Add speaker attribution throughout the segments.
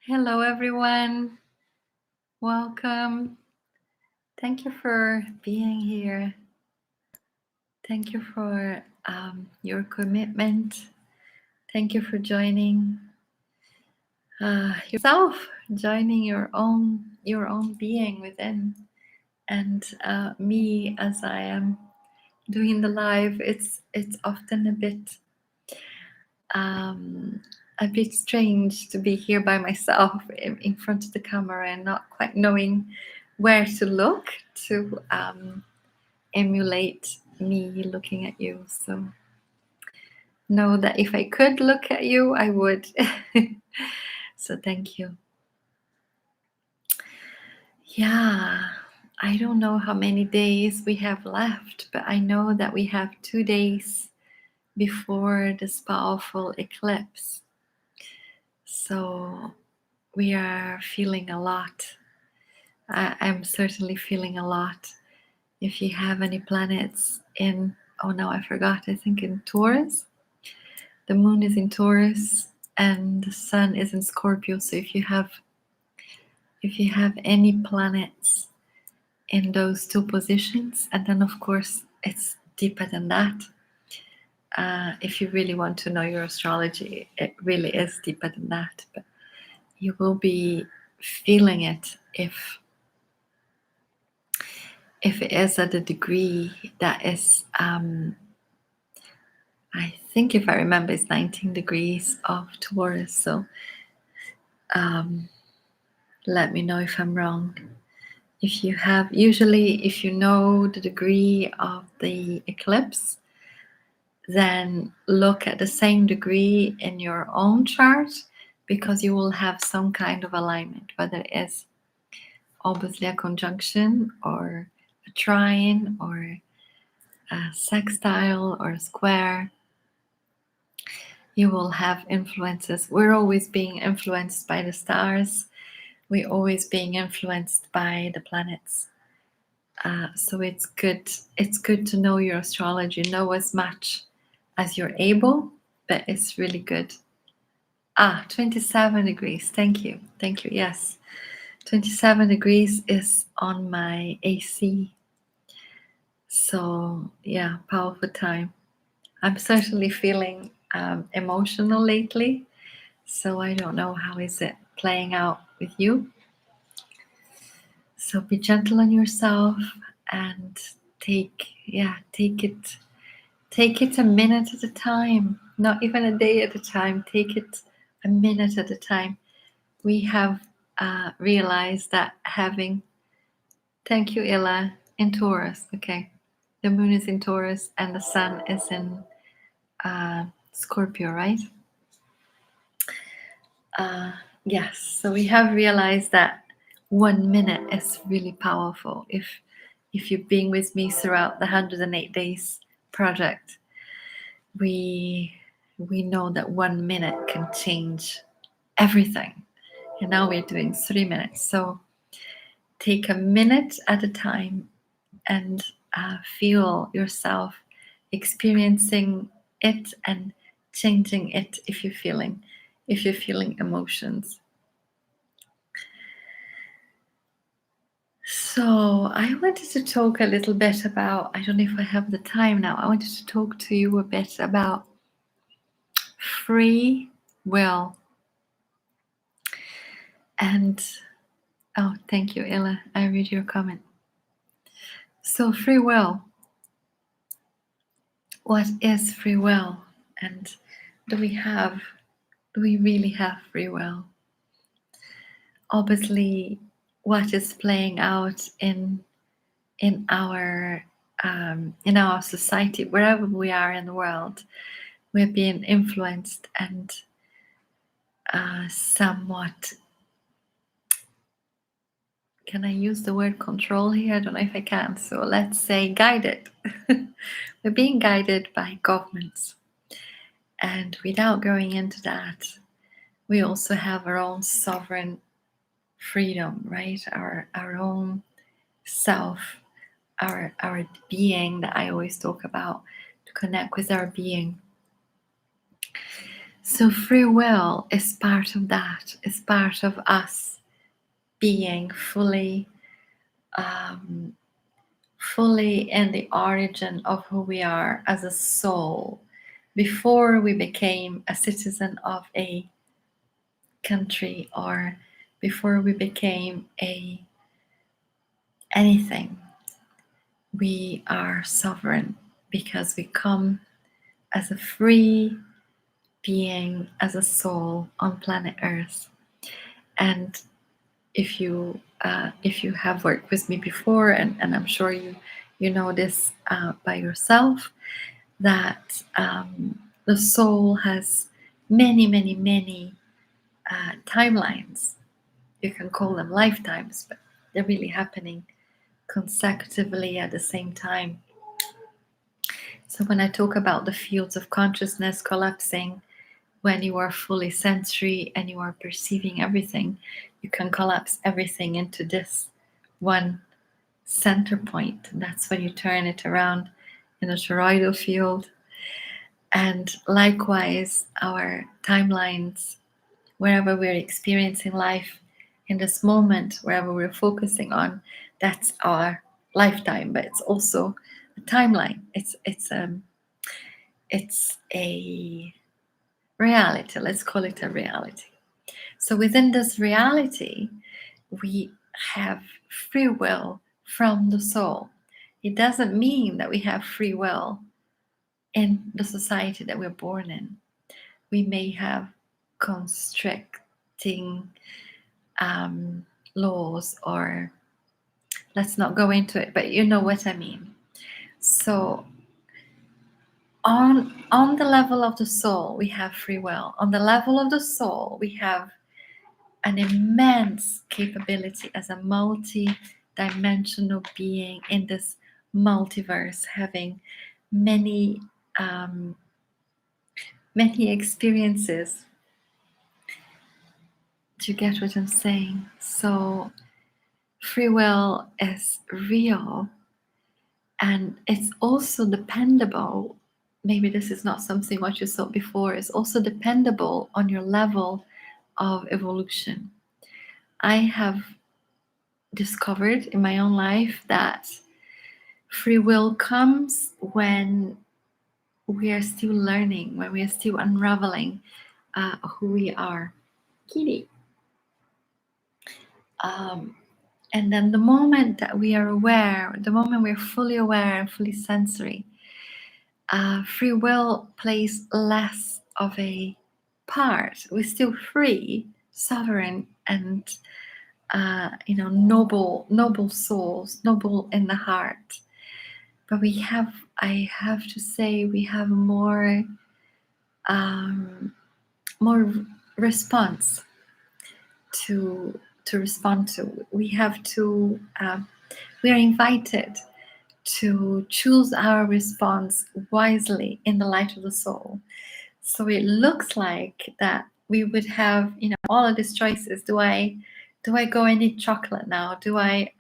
Speaker 1: Hello, everyone. Welcome. Thank you for being here. Thank you for your commitment. Thank you for joining yourself, joining your own being within, and me as I am doing the live. It's often a bit strange to be here by myself in front of the camera and not quite knowing where to look to emulate me looking at you. So know that if I could look at you, I would. So thank you. Yeah, I don't know how many days we have left, but I know that we have 2 days before this powerful eclipse. So we are feeling a lot. I'm certainly feeling a lot. If you have any planets in, oh no, I forgot, I think in Taurus. The moon is in Taurus and the sun is in Scorpio. So if you have any planets in those two positions, and then of course it's deeper than that. If you really want to know your astrology, it really is deeper than that. But you will be feeling it if it is at a degree that is, I think if I remember, it's 19 degrees of Taurus. So let me know if I'm wrong. If you have, usually if you know the degree of the eclipse, then look at the same degree in your own chart, because you will have some kind of alignment, whether it is obviously a conjunction or a trine or a sextile or a square. You will have influences. We're always being influenced by the stars. We're always being influenced by the planets. So it's good. It's good to know your astrology. Know as much as you're able, but it's really good. 27 degrees. Thank you. Thank you. Yes. 27 degrees is on my AC. So yeah, powerful time. I'm certainly feeling emotional lately. So I don't know how is it playing out with you. So be gentle on yourself and take it a minute at a time, not even a day at a time. Take it a minute at a time. We have realized that having, thank you, Illa, in Taurus. Okay, the moon is in Taurus and the sun is in Scorpio, right? Yes, so we have realized that 1 minute is really powerful. If you've been with me throughout the 108 days project, we know that 1 minute can change everything. And now we're doing 3 minutes. So take a minute at a time and feel yourself experiencing it and changing it if you're feeling emotions. So I wanted to talk a little bit about, I don't know if I have the time now, I wanted to talk to you a bit about free will. And, oh, thank you, Ella. I read your comment. So free will. What is free will? And do we really have free will? Obviously, what is playing out in our society, wherever we are in the world, we're being influenced and somewhat, can I use the word control here? I don't know if I can. So let's say guided. We're being guided by governments. And without going into that, we also have our own sovereign freedom, right? Our own self, our being that I always talk about, to connect with our being. So free will is part of that. It's part of us being fully in the origin of who we are as a soul before we became a citizen of a country or before we became anything. We are sovereign because we come as a free being, as a soul on planet Earth. And if you have worked with me before, and I'm sure you know this by yourself, that the soul has many timelines. You can call them lifetimes, but they're really happening consecutively at the same time. So when I talk about the fields of consciousness collapsing, when you are fully sensory and you are perceiving everything, you can collapse everything into this one center point. That's when you turn it around in a toroidal field. And likewise, our timelines, wherever we're experiencing life in this moment, wherever we're focusing on, that's our lifetime, but it's also a timeline. It's a reality. Let's call it a reality. So within this reality, we have free will from the soul. It doesn't mean that we have free will in the society that we're born in. We may have constricting laws, or let's not go into it, but you know what I mean. So on the level of the soul, we have free will. On the level of the soul, we have an immense capability as a multi-dimensional being in this multiverse, having many experiences. Do you get what I'm saying? So free will is real, and it's also dependable. Maybe this is not something what you saw before. It's also dependable on your level of evolution. I have discovered in my own life that free will comes when we are still learning, when we are still unraveling who we are. Kitty. And then the moment that we are aware, the moment we're fully aware and fully sensory, free will plays less of a part. We're still free, sovereign, and noble souls, noble in the heart. But I have to say, we have more response to respond to. We are invited to choose our response wisely in the light of the soul. So it looks like that we would have, all of these choices. Do I go and eat chocolate now? Do I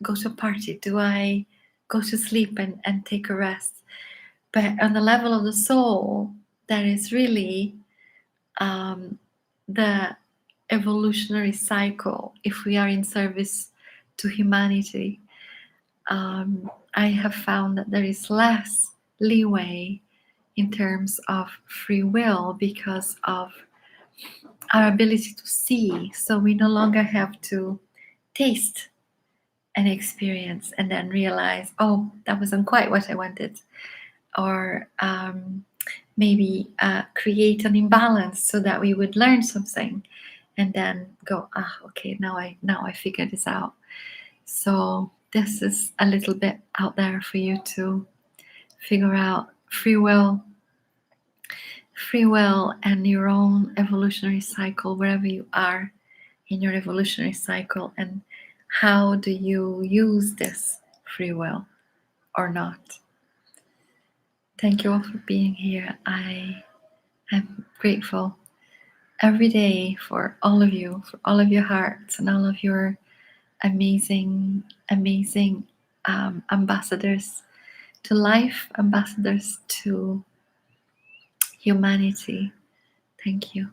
Speaker 1: go to a party? Do I go to sleep and take a rest? But on the level of the soul, that is really the evolutionary cycle. If we are in service to humanity, I have found that there is less leeway in terms of free will because of our ability to see. So we no longer have to taste an experience and then realize, oh, that wasn't quite what I wanted. Or maybe create an imbalance so that we would learn something and then go, okay, now I figured this out. So this is a little bit out there for you to figure out free will and your own evolutionary cycle, wherever you are in your evolutionary cycle, and how do you use this free will or not. Thank you all for being here. I am grateful every day for all of you, for all of your hearts and all of your amazing ambassadors to life, ambassadors to humanity. Thank you.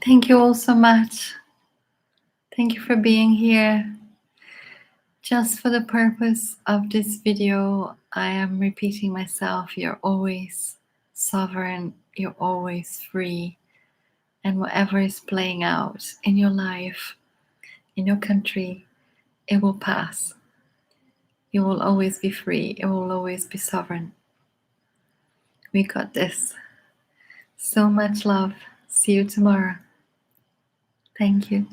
Speaker 1: Thank you all so much. Thank you for being here. Just for the purpose of this video, I am repeating myself. You're always sovereign. You're always free. And whatever is playing out in your life, in your country, it will pass. You will always be free. It will always be sovereign. We got this. So much love. See you tomorrow. Thank you.